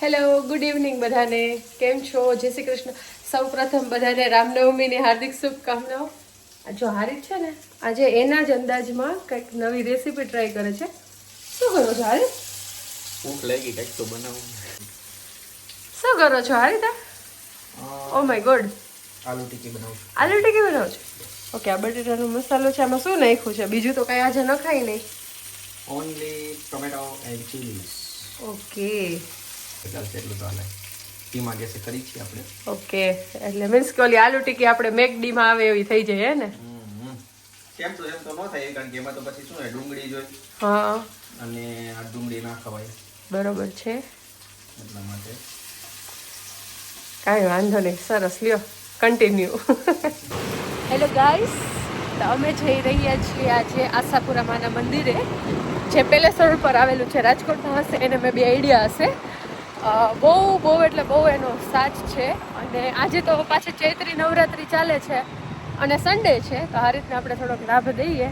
hello good evening બધાને કેમ છો જય શ્રી કૃષ્ણ સૌપ્રથમ બધાને રામનવમીની હાર્દિક શુભકામનાઓ જો હારિત છે ને આજે એના જ અંદાજમાં કંઈક નવી રેસીપી ટ્રાય કરે છે શું કરો છો હારિત ભૂખ લાગી કંઈક તો બનાવું શું કરો છો હારિત ઓ માય ગોડ આલુ ટિક્કી બનાવું આલુ ટિક્કી બનાવો છો ઓકે આ બટેટાનો મસાલો છે આમાં શું નાખ્યું છે બીજું તો કંઈ આજે ન ખાઈ નહીં only tomato and chillies okay એટલું તો હાલે ધીમા ગેસે કરી છીએ આપણે ઓકે એટલે મીન્સ કે ઓલી આલુ ટિક્કી આપણે મેકડીમાં આવે એવી થઈ જાય હે ને કેમ તો એમ તો ન થાય કારણ કે એમાં તો પછી શું ડુંગળી જોઈ હા અને આ ડુંગળી ના ખવાય બરોબર છે એટલા માટે કાંઈ વાંધો નહીં સરસ લ્યો કન્ટિન્યુ હેલો ગાઈસ તો અમે જઈ રહ્યા છીએ આજે આશાપુરા માના મંદિરે જે પેલેસ રોડ પર આવેલું છે રાજકોટમાં હશે એને મેં બી આઈડિયા હશે બહુ એટલે બહુ એનો સાચ છે અને આજે તો પાછી ચૈત્રી નવરાત્રિ ચાલે છે અને સન્ડે છે તો આ રીતના આપણે થોડોક લાભ દઈએ